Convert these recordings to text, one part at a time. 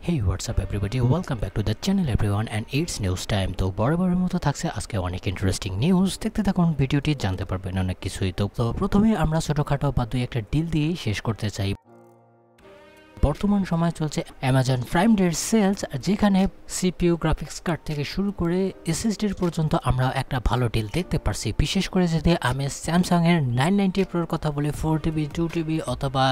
Hey, what's up everybody? Welcome back to the channel everyone and it's news time. তো বরাবরের মতো থাকছে আজকে অনেক ইন্টারেস্টিং নিউজ। দেখতে থাকুন ভিডিওটি, জানতে পারবেন অনেক কিছুই। তো প্রথমে আমরা ছোটখাটো বা দুই একটা ডিল দিয়ে শেষ করতে চাই। বর্তমান সময় চলছে অ্যামাজন প্রাইম ডের সেলস, যেখানে সিপিইউ গ্রাফিক্স কার্ড থেকে শুরু করে এসএসডির পর্যন্ত আমরা একটা ভালো ডিল দেখতে পারছি। বিশেষ করে যদি আমি স্যামসাং এর 990 প্রোর কথা বলি, 4TB 2TB অথবা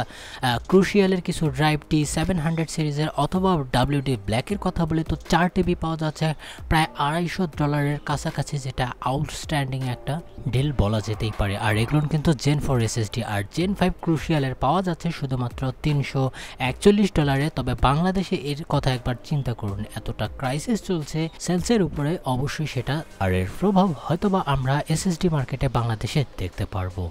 ক্রুশিয়ালের কিছু ড্রাইভ T700 সিরিজের অথবা WD ব্ল্যাকের কথা বলি, তো 4TB পাওয়া যাচ্ছে প্রায় $250 কাছাকাছি, যেটা আউটস্ট্যান্ডিং একটা ডিল বলা যেতেই পারে। আর এগুলো কিন্তু Gen 4 এসএসডি। আর Gen 5 ক্রুশিয়ালের পাওয়া যাচ্ছে শুধুমাত্র $341। তবে বাংলাদেশে এর কথা একবার চিন্তা করুন, এতটা ক্রাইসিস চলছে সেলসের উপরে, অবশ্যই সেটা আর এর প্রভাব হয়তোবা আমরা এসএসডি মার্কেটে বাংলাদেশে দেখতে পারবো।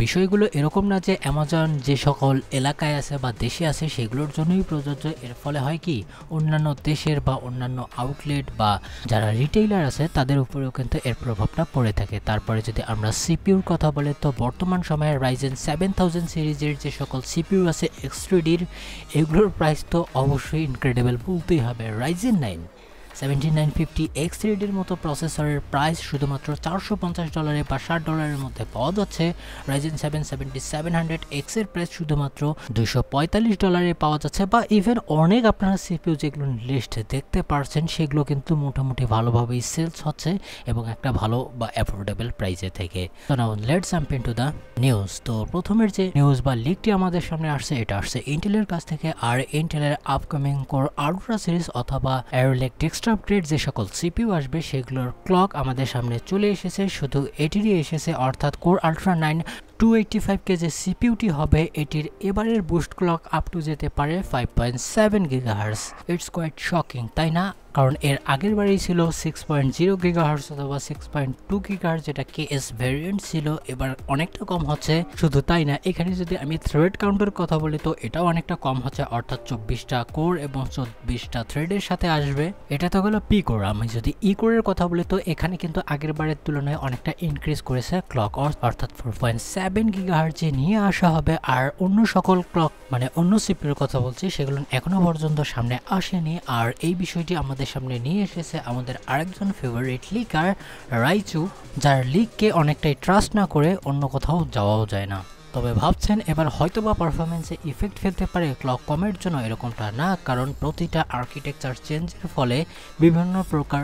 বিষয়গুলো এরকম না যে অ্যামাজন যে সকল এলাকায় আছে বা দেশে আছে সেগুলোর জন্যই প্রযোজ্য। এর ফলে হয় কি, অন্যান্য দেশের বা অন্যান্য আউটলেট বা যারা রিটেইলার আছে তাদের উপরেও কিন্তু এর প্রভাবটা পড়ে থাকে। তারপরে যদি আমরা সিপিইউর কথা বলি, তো বর্তমান সময়ে Ryzen 7000 সিরিজের যে সকল সিপিইউ আছে X3Dর, এগুলোর প্রাইস তো অবশ্যই ইনক্রেডিবল বলতেই হবে। Ryzen 9 7950 X3Dর মতো প্রসেসরের প্রাইস শুধুমাত্র $450 বা $60 মধ্যে পাওয়া যাচ্ছে। Ryzen 7 7700X এর প্রাইস শুধুমাত্র $245 পাওয়া যাচ্ছে। বা ইভেন অনেক আপনারা সিপিইউ যেগুলো লিস্টে দেখতে পারছেন সেগুলো কিন্তু মোটামুটি ভালোভাবেই সেলস হচ্ছে এবং একটা ভালো বা অ্যাফোর্ডেবল প্রাইসে থেকে। তো now let's jump into the news. তো প্রথমের যে নিউজ বা লিকটি আমাদের সামনে আসছে, এটা আসছে ইন্টেলের কাছ থেকে। আর ইন্টেলের আপকামিং কোর আলট্রা সিরিজ অথবা অ্যারোলেক আপগ্রেড যে সকল সিপিইউ আসবে সেগুলোর ক্লক আমাদের সামনে চলে এসেছে। শুধু এটিরই এসেছে, অর্থাৎ কোর আলট্রা 9 285K যে সিপিইউটি হবে, এটির এবারের বুস্ট ক্লক আপ টু যেতে পারে 5.7 GHz। ইটস কোয়াইট শকিং, তাই না? কারণ এর আগের বারেই ছিল 6.0 GHz অথবা 6.2 GHz, যেটা কেএস ভ্যারিয়েন্ট ছিল। এবার অনেকটা কম হচ্ছে। শুধু তাই না, এখানে যদি আমি থ্রেড কাউন্টের কথা বলি তো এটাও অনেকটা কম হচ্ছে, অর্থাৎ 24টা কোর এবং 24টা থ্রেডের সাথে আসবে। এটা তো গেল পি কোর। আমি যদি ই কোরের কথা বলি তো এখানে কিন্তু আগের বারের তুলনায় অনেকটা ইনক্রিজ করেছে ক্লক, অর্থাৎ 4.7 GHz নিয়ে আসা হবে। আর অন্য সকল ক্লক মানে অন্য সিপিইউর কথা বলছি, সেগুলো এখনো পর্যন্ত সামনে আসেনি। আর এই বিষয়টি আমাদের সামনে নিয়ে এসেছে আমাদের আরেকজন ফেভারিট লিকার রাইচু, যার লিককে অনেকটাই ট্রাস্ট না করে অন্য কোথাও যাওয়াও যায় না। তবে ভাবছেন এবার হয়তোবা পারফরমেন্সে ইফেক্ট ফেলতে পারে ক্লক কমের জন্য, এরকমটা না। কারণ প্রতিটা আর্কিটেকচার চেঞ্জের ফলে বিভিন্ন প্রকার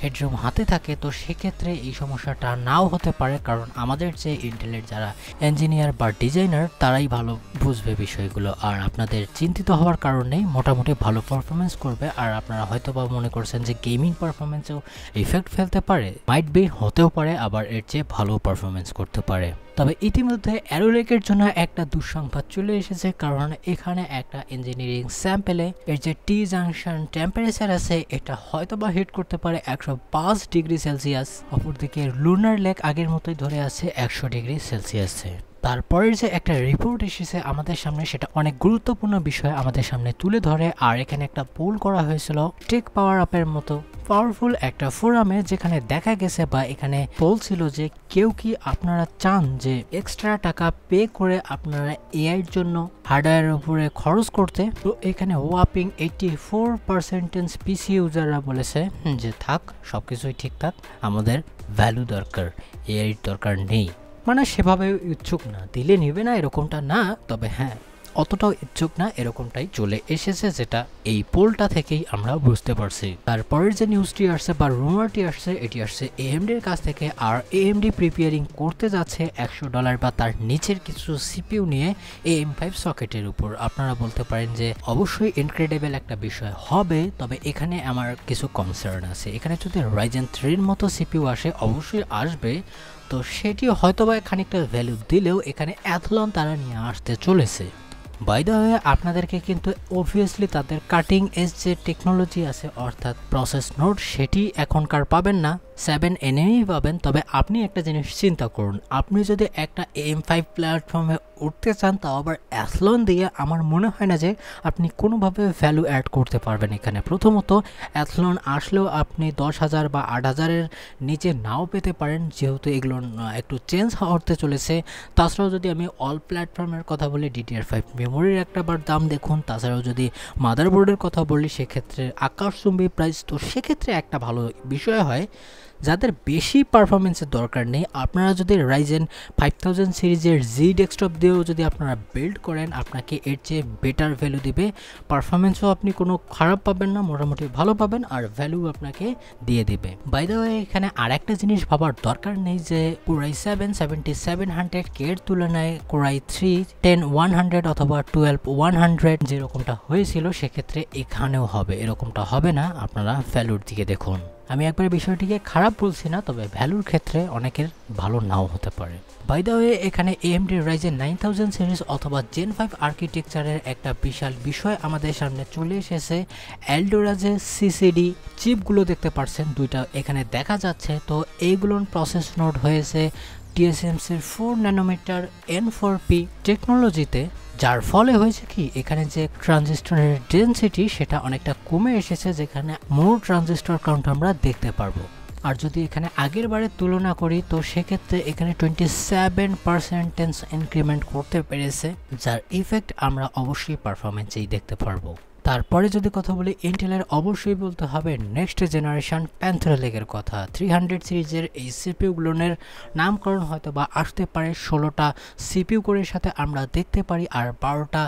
হেডরুম হাতে থাকে, তো সেক্ষেত্রে এই সমস্যাটা নাও হতে পারে। কারণ আমাদের যে ইন্টেলের যারা ইঞ্জিনিয়ার বা ডিজাইনার তারাই ভালো বুঝবে বিষয়গুলো। আর আপনাদের চিন্তিত হওয়ার কারণেই মোটামুটি ভালো পারফরমেন্স করবে। আর আপনারা হয়তো বা মনে করছেন যে গেমিং পারফরমেন্সেও ইফেক্ট ফেলতে পারে, মাইট বি হতেও পারে, আবার এর চেয়ে ভালো পারফরমেন্স করতে পারে। তবে ইতিমধ্যে অ্যারোলেকের জন্য একটা দুঃসংবাদ চলে এসেছে, কারণ এখানে একটা ইঞ্জিনিয়ারিং স্যাম্পেলে এর যে টি জাংশন টেম্পারেচার আছে এটা হয়তোবা হিট করতে পারে 105 ডিগ্রি সেলসিয়াস। অপরদিকে লুনার লেক আগের মতোই ধরে আছে 100 ডিগ্রি সেলসিয়াসে। তারপরের যে একটা রিপোর্ট এসেছে আমাদের সামনে, সেটা অনেক গুরুত্বপূর্ণ বিষয় আমাদের সামনে তুলে ধরে। আর এখানে একটা পোল করা হয়েছিল টেক পাওয়ার আপের মতো পাওয়ারফুল একটা ফোরামে, যেখানে দেখা গেছে বা এখানে বলছিল যে কেউ কি আপনারা চান যে এক্সট্রা টাকা পে করে আপনারা এআইয়ের জন্য হার্ডওয়্যারের উপরে খরচ করতে। তো এখানে ওয়াপিং 84% পিসি ইউজাররা বলেছে যে থাক, সবকিছুই ঠিকঠাক, আমাদের ভ্যালু দরকার, এআইয়ের দরকার নেই। মানে সেভাবে ইচ্ছুক না, দিলে নিবে না এরকমটা না, তবে হ্যাঁ অতটাও ইচ্ছুক না এরকমটাই চলে এসেছে, যেটা এই পোলটা থেকেই আমরা বুঝতে পারছি। তারপরের যে নিউজটি আসছে বা রুমারটি আসছে, এটি আসছে এএমডির কাছ থেকে। আর এএমডি প্রিপেয়ারিং করতে যাচ্ছে $100 বা তার নিচের কিছু সিপিইউ নিয়ে AM5 সকেটের উপর। আপনারা বলতে পারেন যে অবশ্যই ইনক্রেডিবল একটা বিষয় হবে, তবে এখানে আমার কিছু কনসার্ন আছে। এখানে যদি Ryzen 3-র মতো সিপিইউ আসে, অবশ্যই আসবে, তো সেটি হয়তোবা খানিকটা ভ্যালু দিলেও এখানে অ্যাথলন তারা নিয়ে আসতে চলেছে। বাই দ্য ওয়ে, আপনাদেরকে কিন্তু অবভিয়াসলি তাদের কাটিং এজ যে টেকনোলজি আছে, অর্থাৎ প্রসেস নোড, সেটি এখনকার পাবেন না। 7 এনেই পাবেন। তবে আপনি একটা জিনিস চিন্তা করুন, আপনি যদি একটা M5 প্ল্যাটফর্মে উঠতে চান তাও আবার অ্যাথলন দিয়ে, আমার মনে হয় না যে আপনি কোনোভাবে ভ্যালু অ্যাড করতে পারবেন এখানে। প্রথমত অ্যাথলন আসলেও আপনি 10,000 বা 8,000-এর নিচে নাও পেতে পারেন, যেহেতু এগুলো একটু চেঞ্জ হতে চলেছে। তাছাড়াও যদি আমি অল প্ল্যাটফর্মের কথা বলি, DDR5 মেমোরির একটাবার দাম দেখুন। তাছাড়াও যদি মাদারবোর্ডের কথা বলি সেক্ষেত্রে আকাশচুম্বী প্রাইস। তো সেক্ষেত্রে একটা ভালো বিষয় হয়, যাদের বেশি পারফরমেন্সের দরকার নেই, আপনারা যদি রাইজেন 5000 সিরিজের জি ডেস্কটপ দিয়েও যদি আপনারা বিল্ড করেন, আপনাকে এর চেয়ে বেটার ভ্যালু দিবে। পারফরমেন্সও আপনি কোনো খারাপ পাবেন না, মোটামুটি ভালো পাবেন, আর ভ্যালু আপনাকে দিয়ে দিবে। বাই দ্য ওয়ে, এখানে আর একটা জিনিস ভাবার দরকার নেই যে কোরাই 7 7700K এর তুলনায় কোরাই 3 10100 অথবা 12100 যেরকমটা হয়েছিল সেক্ষেত্রে এখানেও হবে, এরকমটা হবে না। আপনারা ভ্যালুর দিকে দেখুন। আমি একবার বিষয়টিকে খারাপ বলছি না, তবে ভ্যালুর ক্ষেত্রে অনেকের ভালো নাও হতে পারে। বাই দ্য ওয়ে, এখানে AMD Ryzen 9000 সিরিজ অথবা Gen 5 আর্কিটেকচারের একটা বিশাল বিষয় আমাদের সামনে চলে এসেছে। এলডোরা যে সিসিডি চিপগুলো দেখতে পাচ্ছেন দুইটা এখানে দেখা যাচ্ছে, তো এইগুলোর প্রসেস নোড হয়েছে TSMCর 4 ন্যানোমিটার N4P টেকনোলজিতে, যার ফলে হয়েছে কি, এখানে যে ট্রানজিস্টরের ডেনসিটি সেটা অনেকটা কমে এসেছে, যেখানে মোর ট্রানজিস্টর কাউন্ট আমরা দেখতে পারবো। আর যদি এখানে আগের বারের তুলনা করি তো সেক্ষেত্রে এখানে 27% ইনক্রিমেন্ট করতে পেরেছে, যার ইফেক্ট আমরা অবশ্যই পারফরমেন্সেই দেখতে পারবো। তারপরে যদি কথা বলি ইন্টেলের, অবশ্যই বলতে হবে নেক্সট জেনারেশন প্যান্থেরা লেগের কথা। 300 সিরিজের এই সিপিইউগুলোর নামকরণ হয়তো বা আসতে পারে 16টা সিপিইউ করে সাথে আমরা দেখতে পারি, আর 12টা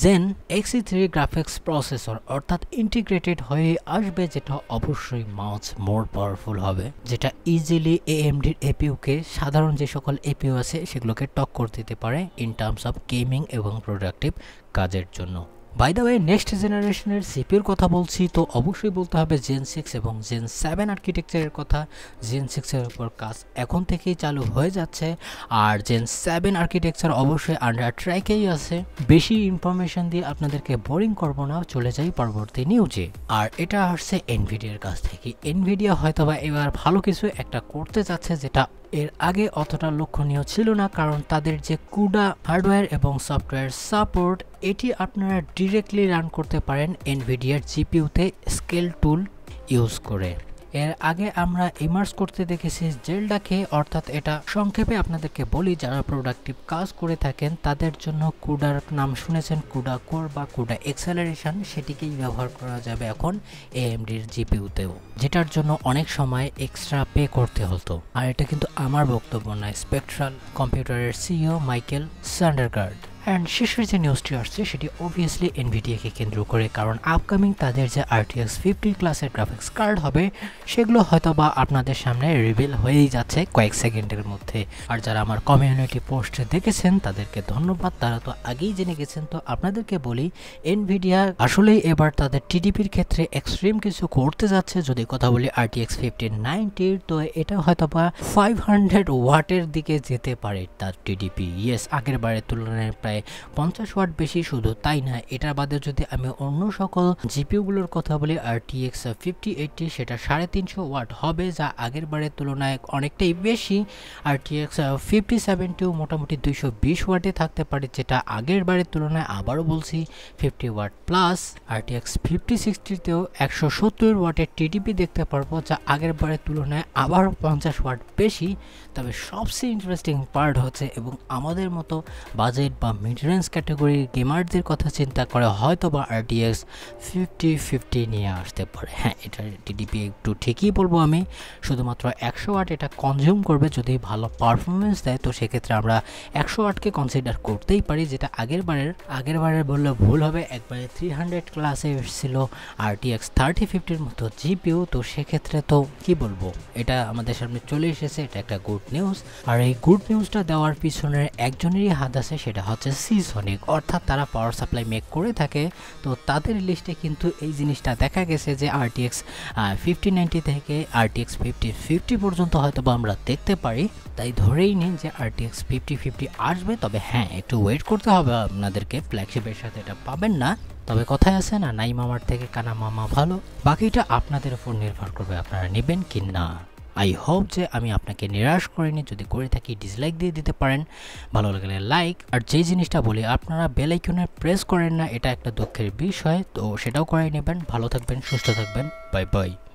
জেন Xe3 গ্রাফিক্স প্রসেসর অর্থাৎ ইন্টিগ্রেটেড হয়ে আসবে, যেটা অবশ্যই মাউথ মোর পাওয়ারফুল হবে, যেটা ইজিলি AMDর এপিইউকে, সাধারণ যে সকল এপিইউ আছে সেগুলোকে টক্কর দিতে পারে ইন টার্মস অফ গেমিং এবং প্রোডাক্টিভ কাজের জন্য। বাই দ্য ওয়ে, নেক্সট জেনারেশনের সিপিইউর কথা বলছি তো অবশ্যই বলতে হবে Gen 6 এবং Gen 7 আর্কিটেকচারের কথা। Gen 6 এর উপর কাজ এখন থেকেই চালু হয়ে যাচ্ছে, আর Gen 7 আর্কিটেকচার অবশ্যই আন্ডার ট্র্যাকেই আছে। বেশি ইনফরমেশন দিয়ে আপনাদেরকে বোরিং করব না, চলে যাই পরবর্তী নিউজে। আর এটা আসছে এনভিডিয়ার কাছ থেকে। এনভিডিয়া হয়তোবা এবার ভালো কিছু একটা করতে যাচ্ছে, যেটা এর আগে অতটা লক্ষণীয় ছিল না, কারণ তাদের যে কুডা হার্ডওয়্যার এবং সফটওয়্যার সাপোর্ট, এটি আপনারা ডিরেক্টলি রান করতে পারেন এনভিডিয়ার জিপিইউতে স্কেল টুল ইউজ করে। এর আগে আমরা ইমার্স করতে দেখেছি জেলডাকে, অর্থাৎ এটা সংক্ষেপে আপনাদেরকে বলি, যারা প্রোডাক্টিভ কাজ করে থাকেন তাদের জন্য কুডার নাম শুনেছেন, কুডা কোর বা কুডা এক্সেলারেশন, সেটিকেই ব্যবহার করা যাবে এখন AMDর জিপিইউতেও, যেটার জন্য অনেক সময় এক্সট্রা পে করতে হতো। আর এটা কিন্তু আমার বক্তব্য নয়, স্পেকট্রাল কম্পিউটারের সিইও মাইকেল স্যান্ডারগার্ড। অ্যান্ড শেষের যে নিউজটি আসছে সেটি অবভিয়াসলি এনভিডিয়াকে কেন্দ্র করে, কারণ আপকামিং তাদের যে RTX 50 ক্লাসের গ্রাফিক্স কার্ড হবে সেগুলো হয়তো বা আপনাদের সামনে রিভিল হয়েই যাচ্ছে কয়েক সেকেন্ডের মধ্যে। আর যারা আমার কমিউনিটি পোস্ট দেখেছেন তাদেরকে ধন্যবাদ, তারা তো আগেই জেনে গেছেন। তো আপনাদেরকে বলি, এনভিডিয়া আসলেই এবার তাদের টিডিপির ক্ষেত্রে এক্সট্রিম কিছু করতে যাচ্ছে। যদি কথা বলি RTX 5090, তো এটা হয়তো বা 500 ওয়াটের দিকে যেতে পারে তার টিডিপি। ইয়েস, আগের বারের তুলনায় প্রায় 50 ওয়াট বেশি। শুধু তাই না, এটার বাদে যদি আমি অন্য সকল জিপিইউগুলোর কথা বলি, RTX 5080 সেটা 350 ওয়াট হবে, যা আগের বারের তুলনায় অনেকটাই বেশি। RTX 5070 মোটামুটি 220 ওয়াটে থাকতে পারে, যেটা আগের বারের তুলনায় আবারও বলছি 50 ওয়াট প্লাস। RTX 5060তেও 170 ওয়াটের টিডিপি দেখতে পারবো, যা আগের বারের তুলনায় আবারও 50 ওয়াট বেশি। তবে সবচেয়ে ইন্টারেস্টিং পার্ট হচ্ছে, এবং আমাদের মতো বাজেট বা মিড রেঞ্জ ক্যাটাগরির গেমারদের কথা চিন্তা করে হয়তো বা RTX 5050 নিয়ে আসতে পারে। হ্যাঁ, এটার টিডিপি একটু ঠিকই বলবো আমি, শুধুমাত্র 100 ওয়াট এটা কনজিউম করবে। যদি ভালো পারফরমেন্স দেয় তো সেক্ষেত্রে আমরা 100 ওয়াটকে কনসিডার করতেই পারি, যেটা আগের বারের বললে ভুল হবে। একবারে 300 ক্লাসে এসেছিল RTX 3050-র মতো জিপিইউ। তো সেক্ষেত্রে তো কি বলবো, এটা আমাদের সামনে চলে এসেছে, এটা একটা গুড নিউজ। আর এই গুড নিউজটা দেওয়ার পিছনের একজনেরই হাত আছে, সেটা হচ্ছে সিসনিক, অর্থাৎ তারা পাওয়ার সাপ্লাই মেক করে থাকে। তো তাদের লিস্টে কিন্তু এই জিনিসটা দেখা গেছে যে RTX 5090 থেকে RTX 5050 পর্যন্ত হয়তো বা আমরা দেখতে পারি। তাই ধরেই নিন যে RTX 5050 আসবে। তবে হ্যাঁ, একটু ওয়েট করতে হবে আপনাদেরকে, ফ্ল্যাগশিপের সাথে এটা পাবেন না। তবে কথায় আছে না, নাই মামার থেকে কানা মামা ভালো। বাকিটা আপনাদের উপর নির্ভর করবে আপনারা নেবেন কি না। আই হোপ যে আমি আপনাকে নিরাশ করিনি। যদি করে থাকি ডিসলাইক দিয়ে দিতে পারেন, ভালো লাগলে লাইক। আর যেই জিনিসটা বলি, আপনারা বেল আইকনে প্রেস করেন না, এটা একটা দুঃখের বিষয়, তো সেটাও করে নেবেন। ভালো থাকবেন, সুস্থ থাকবেন, বাই বাই।